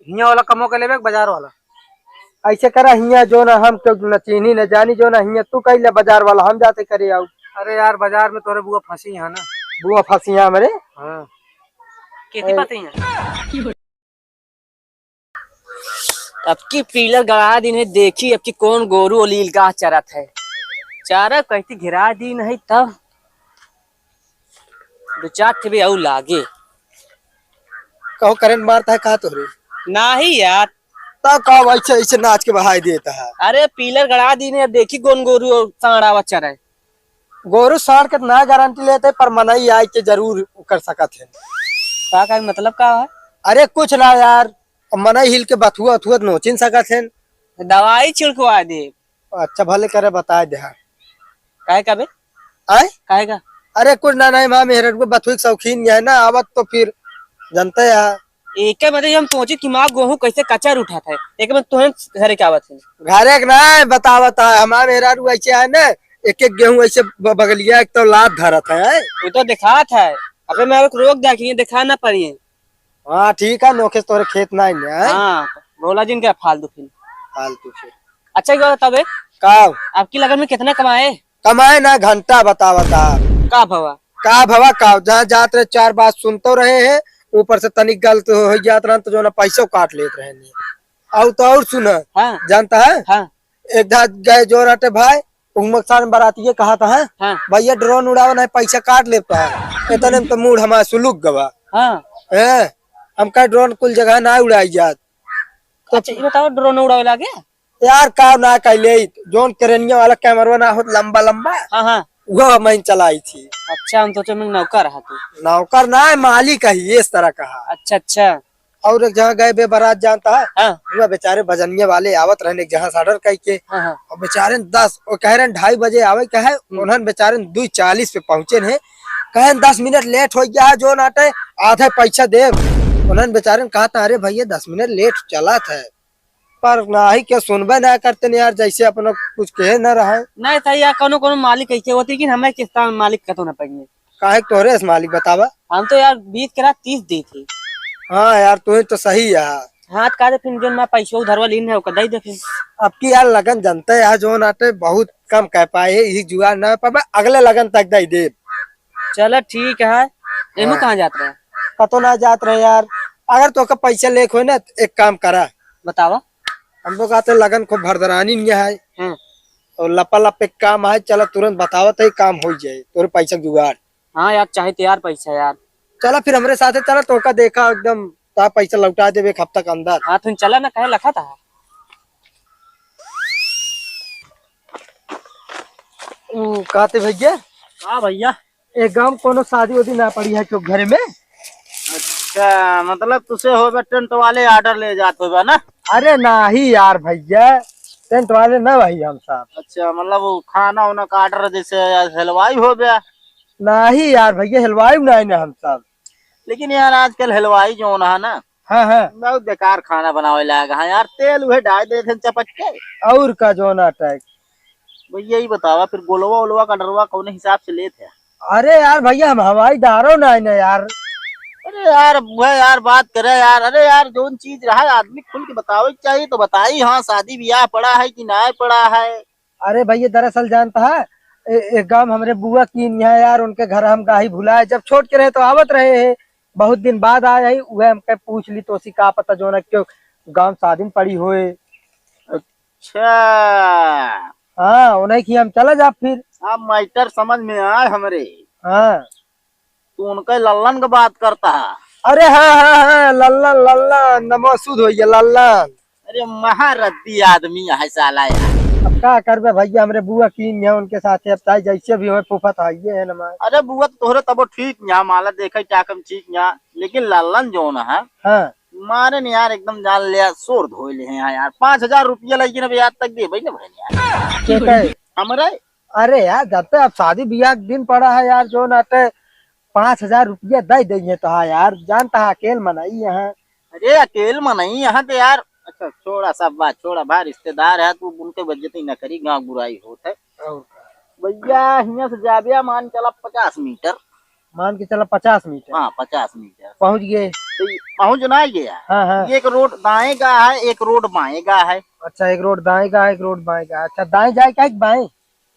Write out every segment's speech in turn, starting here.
हिया वाला कमो के लेबे बाजार वाला? ऐसे करा हिया जो ना हम तो न चीनी न जानी जो ना हिया तू कह ले बाजार वाला हम जाते करे आओ। अरे यार बाजार में तोरे बुआ फंसी है ना। बुआ फंसिया मेरे। हाँ खेती पाती है। अब की पीलर गड़ा दिन है देखी अब की कौन गोरू ओलील का चरत है। चारा कहती घिरा दी नहीं तब दो चार थे औ लागे कहो करंट मारता है कहा तोरे नहीं यार। तब कहो ऐसे ऐसे नाच के बहाई देता है। अरे पीलर गड़ा दी ने देखी कौन गोरू साड़ावा चरा है। गोरू साढ़ के ना गारंटी लेते पर मनई आई के जरूर कर सकत है। का मतलब का है? अरे कुछ ना यार मनई हिल के बथुआ अथुआ नोचिन सकत है। दवाई छिड़कवा दे। अच्छा भले करे बता दे। काहे का बे? आए काहे का? अरे कुछ ना नहीं माँ मेहर को बथुआ शौकीन है ना आवत तो फिर जनते है। एक मतलब हम पहुंचे कि माँ गेहूं कैसे कचर उठा था एक में तुहे घरे क्या बात है? घरे के ना बतावता है हमारे मेहरा ऐसे है ना एक एक गेहूं ऐसे बगलिया एक तो लात धरत है। वो तो दिखा था अबे मैं रोक देखिए दिखा ना पड़िए। हाँ ठीक है नोखे तोरे खेत ना है। हाँ बोला जिन क्या फालतू फिर फालतू फिर। अच्छा क्या बताओ का आपकी लगन में कितना कमाए? कमाए ना घंटा बतावता का भवा का भवा का जहाँ जात रहे चार बात सुनते रहे हैं ऊपर से तनिक गलत हो जात रहा तो जो ना पैसों काट लेते रहे। और तो और सुना हाँ जानता है हाँ एक धा गए जो रटे भाई उमकसान बराती कहा था हाँ भैया ड्रोन उड़ावा नहीं पैसा काट लेता है इतने में तो मूड हमारा सुलूक गवा हाँ है। हम का ड्रोन कुल जगह ना उड़ाई जात। तो अच्छा ये बताओ ड्रोन उड़ावे लगे? यार का ना कैले जोन करेनिया वाला कैमरा ना हो लंबा लंबा हाँ हाँ वो मैं चलाई थी। अच्छा हम तो मैं नौकर रहा तू। नौकर ना मालिक है इस तरह कहा। अच्छा अच्छा और एक जहाँ गए बे बारात जानता है हाँ वह बेचारे भजनिया वाले आवत रहने जहाँ साडर कह के हाँ हाँ और बेचारे 10 और कह रहे 2:30 बजे आवे कहे उन्होंने बेचारे 2:40 पे पहुंचे हैं कहे 10 मिनट लेट हो गया है जो नाटे आधे पैसा दे। उन्होंने बेचारे कहा था अरे भैया 10 मिनट लेट चला था पर ना ही क्या सुनबे ना करते नहीं यार जैसे अपना कुछ कहे न रहा। नहीं था यार कोनो कोनो मालिक कैसे होती कि हमें किस तरह मालिक कतो ना पाएंगे। काहे तोरे मालिक बतावा। हम तो यार 20 करा 30 दी थी। हाँ यार तू तो सही है। हाथ का दे फिर जो मैं पैसा उधरवा लीन है दे दे फिर। अब की यार लगन जनता है जो नाटे बहुत कम कह पाए यही जुआ न पाए अगले लगन तक दे दे। चलो ठीक है एमू कहाँ जात रहे? कतो ना जात रहे यार अगर तो का पैसा लेक हो ना एक काम करा बतावा। हम लोग आते लगन को भरदरानी नहीं है और लपा लप एक काम है चलो तुरंत बतावत है काम हो जाए तोरे पैसा जुगाड़। हाँ यार चाहे तैयार पैसा यार। चला फिर हमारे साथ चला तो का देखा एकदम ता पैसा लौटा दे एक हफ्ता के अंदर। हाँ तुम चला ना कहे लखा था। कहते भैया हाँ भैया एक गांव कोनो शादी वादी ना पड़ी है क्यों घर में? अच्छा मतलब तुसे हो टेंट वाले ऑर्डर ले जाते हो ना? अरे नहीं यार भैया टेंट वाले ना भाई हम साहब। अच्छा मतलब वो खाना वाना का ऑर्डर जैसे हलवाई हो गया? नहीं यार भैया हलवाई नहीं ना हम साहब। लेकिन यार आजकल हलवाई जो है ना हाँ हाँ बहुत बेकार खाना बनावे लगा है यार तेल वह डाल देते चपट के। और का जो ना अटैक भैया यही बतावा फिर गोलवा ओलवा का डरवा कौन हिसाब से लेते हैं? अरे यार भैया हम हवाई दारो ना यार। अरे यार वह यार बात करे यार। अरे यार जो चीज रहा है आदमी खुल के बतावे चाहिए तो बताई। हाँ शादी ब्याह पड़ा है कि ना पड़ा है? अरे भैया दरअसल जानता है एक गांव हमारे बुआ की है यार उनके घर हम गाही भुलाए जब छोट के रहे तो आवत रहे है बहुत दिन बाद आए है वह हमके पूछ ली तो का पता जो ना क्यों गांव शादी में पड़ी हुए। अच्छा हाँ उन्हें की हम चला जा फिर। अब मैटर समझ में आए हमरे। हाँ तू उनके लल्लन का बात करता है? अरे हाँ हाँ हाँ लल्लन लल्लन नमो सुध हो लल्लन। अरे महारथी आदमी है साला यार। अब क्या करबे भैया हमरे बुआ की है उनके साथ अब चाहे जैसे भी हो फूफत आइए है ना। अरे बुआ तो तोहरे तब ठीक यहाँ माला देखे क्या कम ठीक यहाँ लेकिन लल्लन जो ना है हाँ मारे ने यार एकदम जान लिया शोर धो ले हैं यार 5,000 रुपया लेकिन अब याद तक दे भाई ना भाई यार हमारे। अरे यार जब तक अब शादी ब्याह दिन पड़ा है यार जो नाटे 5,000 रुपया दे देंगे तो हाँ यार जानता है अकेल मनाई यहाँ। अरे अकेले में नहीं यहाँ तो यार। अच्छा छोड़ा सब बात छोड़ा भाई रिश्तेदार है तू उनके बज्जती न करी गाँव बुराई होता है। भैया यहाँ से जाबिया मान चला 50 मीटर। मान के चला 50 मीटर। हाँ 50 मीटर पहुंच गए। तो पहुंच ना गया। हाँ हाँ। एक रोड दाएं का है, एक रोड बाएं का है। अच्छा, एक रोड दाएं का है, एक रोड बाएं का है। अच्छा, दाएं जाए क्या कि बाएं?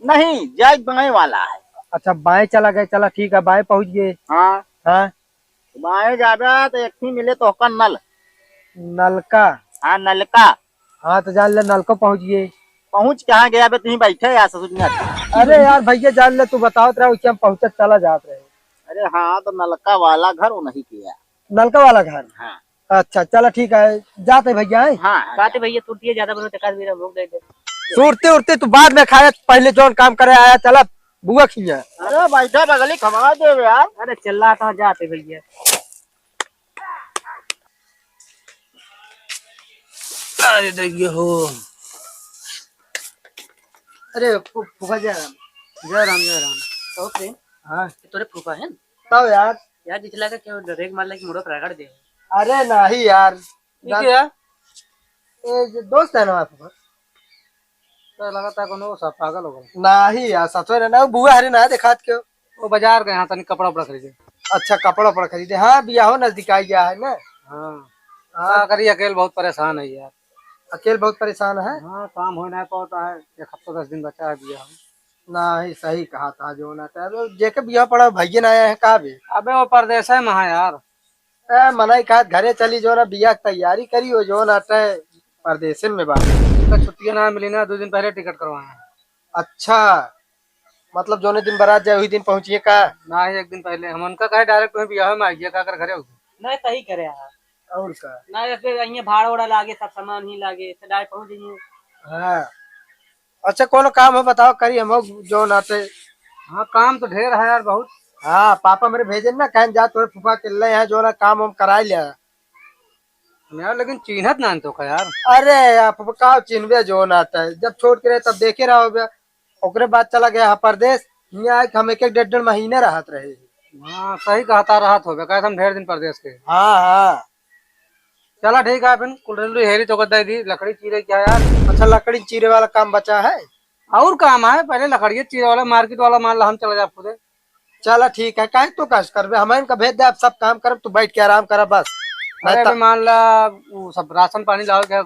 नहीं, जाए बाएं वाला है। अच्छा, बाएं चला गए, चला ठीक है, बाएं पहुंच गए। हाँ हाँ। बाएं जाबे तो एक ही मिले तो होकर नल। नलका। हाँ नलका। हाँ तो जान ले, नलका पहुंच गए। पहुंच कहाँ गया बे, तुम बैठे यार ससुर। अरे यार भैया जान ले, तू बताओ तेरा उससे हम पहुंचत चला जात रहे। अरे हाँ तो नलका वाला घर वो नहीं किया। नलका वाला घर। हाँ अच्छा चला ठीक है, जाते भैया। हाँ बातें भैया टूटिए ज्यादा बनो तक मेरा भोग दे दे। सूरते उड़ते तू बाद में खाए, पहले जो काम करे आया, चला बुआ खिया। अरे बैठा बगली खमा दे यार। अरे चिल्ला तो जाते भैया। अरे देखिए हो। अरे फूफा जय राम। जय राम जय राम। तो प्रेम हाँ तोरे फूफा है तब यार। यार जितला का क्यों रेग मार की मुड़ो प्रगड़ दे। अरे नहीं यार, ये क्या ये जो दोस्त है ना फूफा। तो लगाता कोनो सब पागल हो गए। नहीं यार, सच में ना, बुआ हरे ना दिखात क्यों। वो बाजार गए, हाँ तनी कपड़ा उपड़ा खरीदे। अच्छा, कपड़ा उपड़ा खरीदे। हाँ, बियाह हो नजदीक आ गया है ना। हाँ हाँ करिए, अकेले बहुत परेशान है यार। अकेले बहुत परेशान है। हाँ काम हो नहीं पाता है, एक हफ्ता 10 दिन बचा है बिया। नहीं, सही कहा था जो ना था, जेके बियाह पड़ा भैया ना आया है का भी। अबे वो परदेश है महा यार। मनाई कहा घरे चली जो ना, बियाह की तैयारी करी हो जो ना टे परदेशन में बात। तो छुट्टियां ना मिली ना, 2 दिन पहले टिकट करवाए हैं। अच्छा, मतलब जो दिन बारात जाए वही दिन पहुंचिए का। ना ही एक दिन पहले हम उनका कहे डायरेक्ट तुम्हें बियाह में आइए का कर घरे हो नहीं सही करे यार। और का। ना फिर अइए भाड़ा उड़ा लागे, सब सामान ही लागे, तो डायरेक्ट पहुंच जाइए। हाँ अच्छा, कौन काम है बताओ, करी हम जो नाते। हाँ काम तो ढेर है यार बहुत। हाँ, पापा मेरे भेजे ना, कहें जा तोरे फूफा के ले है जो ना, काम हम करा लिया। यार लेकिन चिन्हत ना तो का यार। अरे यार फूफा चिन्हबे जो नाता है, जब छोड़ के रहे तब देखे रहो। ओकरे बाद चला गया परदेश, यहाँ आए हम एक 1.5 महीने रहत रहे। हाँ सही कहता रहा हो कहे हम ढेर दिन परदेश के। हाँ हाँ। चला ठीक है, फिर कुल हेरी तो दे दी, लकड़ी चीरे क्या यार। अच्छा, लकड़ी चीरे वाला काम बचा है। और काम है, पहले लकड़ी चीरे वाला मार्केट वाला मान ला हम चला जाए खुदे। चला ठीक है, काहे तो कष्ट करबे, हम इनका भेज दे, आप सब काम कर, तू बैठ के आराम कर बस। अरे अबे मान ला वो सब राशन पानी लाओ क्या।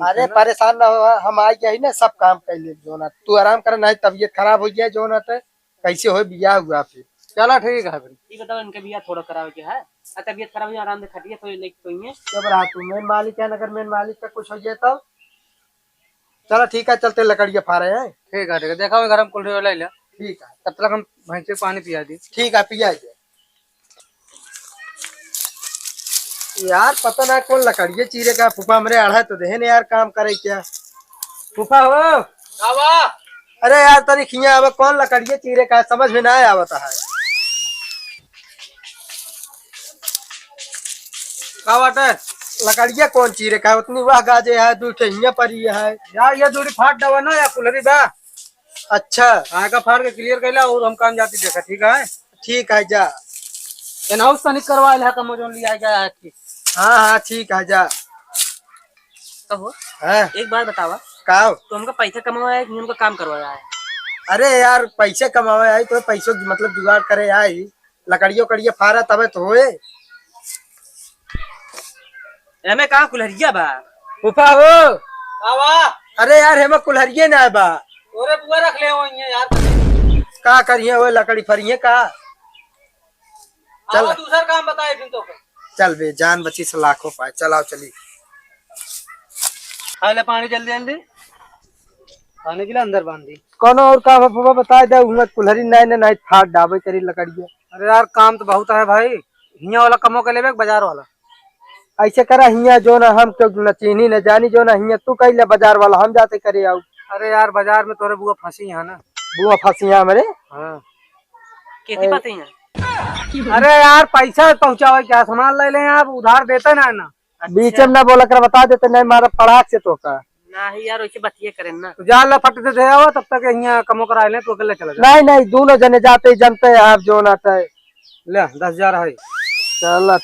अरे परेशान ना हो, हम आ गए ना, सब काम कर लिए जो ना, तू आराम कर, नहीं तबीयत खराब हो गया जो ना, कैसे हो बियाह हुआ फिर। चला ठीक है, फिर ये बताओ इनके बियाह थोड़ा करावे क्या है। तबीयत खराब है, आराम से खटिए तो लेके सोइए। जब रहा तू मेन मालिक है, अगर मेन मालिक का कुछ हो जाए तब। चलो ठीक है, चलते लकड़ियाँ फाड़े हैं। ठीक है देखा घर हम कुल ले लिया। ठीक है, तब तक हम भैंसे पानी पिया दी। ठीक है, पिया जाए। यार पता ना कौन लकड़िए चीरे का, फूफा मेरे अढ़ा तो दे यार, काम करे क्या फूफा हो। अरे यार तरी खिया, अब कौन लकड़िए चीरे का, समझ में ना आवता है। का बात है? लकड़िया कौन चीरे का, उतनी वह गाजे है, दूठे हिया परी है यार ये दूरी फाट दवा ना या कुलरी बा। अच्छा कहाँ का फाड़ के क्लियर कैला और हम काम जाती देखा। ठीक है ठीक है जा। हाउस तनिक करवाए है, कम जोन लिया गया है। हाँ हाँ ठीक है जा। कहो है एक बार बतावा, का तो हमका पैसा कमाया है कि उनका काम करवाया है। अरे यार पैसे कमावे आई तो पैसों मतलब जुगाड़ करे आई, लकड़ियों कड़िया फाड़ा तबे तो होए। हमें कहाँ कुल्हरिया बा। फूफा हो। आवा अरे यार हेमा कुल्हरिये ना बा। ओरे बुआ रख ले हो यार। का करिए वो लकड़ी फरिए का। चल दूसरा काम बताए फिर तो। चल बे, जान बची से लाखों पाए, चलाओ चली। खाले पानी जल्दी जल्दी खाने के लिए अंदर बांध दी। कौन और काम है फूफा बता दे, उमत कुल्हरी नहीं नहीं फाड़ डाबे करी लकड़िया। अरे यार काम तो बहुत है भाई, हिया वाला कमो के लेबे बाजार वाला। ऐसे करा हिया जो ना, हम क्यों न चीनी न जानी जो ना, हिया तू कह ले बाजार वाला, हम जाते करे आऊ। अरे यार बाजार में तोरे बुआ फंसी है ना। बुआ फंसिया मेरे। हाँ कैसी बातें हैं। अरे यार पैसा पहुँचाओ क्या, सामान ले लें आप, उधार देते ना। बीच में ना बोला कर बता देते, नहीं मारा पड़ाक से तो का ना ही यार वैसे बतिए करें ना। तो जान ला फट से दे आओ, तब तक यहाँ कमो करा ले तो अकेले चला जा। नहीं नहीं, दोनों जने जाते ही जनते हैं आप जो नाता है। ले 10,000 है। चलो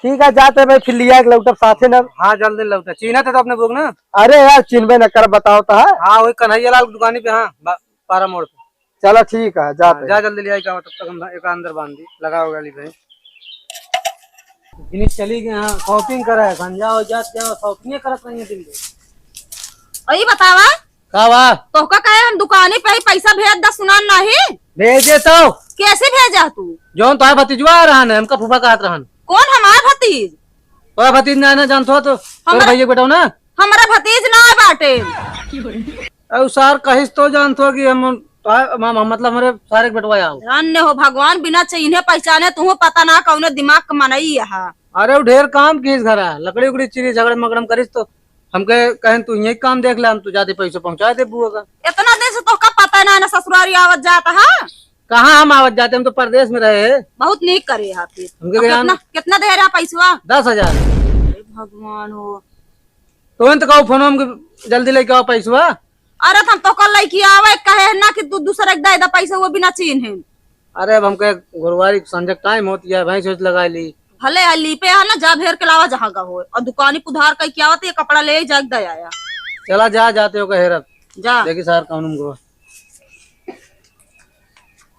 ठीक है जाते भाई, फिर लिया लौटब साथे न। हाँ जल्दी लौटा, चीना था तो अपने बुक ना। अरे यार चिन्हबे न कर बताओ तो है। हाँ वही कन्हैया लाल की दुकानी पे, हाँ पारा मोड़ पे। चलो ठीक है, जाते जा जल्दी ले आई क्या, तब तक हम एक अंदर बांध दी, लगाओ गाली भाई। जिनिस चली गए हाँ, शॉपिंग करा है, खंजा हो जात क्या शॉपिंग करत नहीं है दिन में। वही बतावा का वाह तो का कहे हम दुकाने पे ही पैसा भेज दा, सुनान नहीं भेजे तो कैसे भेजा तू? जोन तो भतीजवा आ रहा है, हमका फूफा कहत रहन। कौन हमार भतीज? तोरा भतीज ना जानतो तो तोर हमरा- भैया बेटा ना हमारा भतीज ना है बाटे। और सार कहिस तो जानतो कि हम मतलब हमारे सारे बेटवा आओ। अन्य हो भगवान, बिना चिन्हे पहचाने तू पता ना कौन दिमाग का मनई यहाँ। अरे वो ढेर काम किस घर है, लकड़ी उकड़ी चिरी झगड़े मगड़म करिस तो हमके कहें तू यही काम देख ले, हम तू ज्यादा पैसे पहुंचा दे बुआ का। इतना दिन से तो का पता ना ससुरारी आवत जाता है। कहाँ हम आवत जाते, हम तो परदेश में रहे। बहुत नीक करे यहाँ पे। हमके अब ज्ञान- कितना दे रहा पैसा? 10,000। अरे भगवान हो, तो तो कहो फोन में जल्दी लेके आओ पैसा। अरे हम तो कल लड़की आवे कहे ना कि तू दूसरे के दे पैसा, वो बिना चिन्हे। अरे अब हमके गुरुवारी संजय टाइम होती है, भैंस वैंस लगा ली। भले अली पे है ना, जा भेर के लावा जहाँ का हो, और दुकानी पुधार कहीं क्या होती है, कपड़ा ले जाग दे आया। चला जा जाते हो कहे रब जा देखी सार कौन को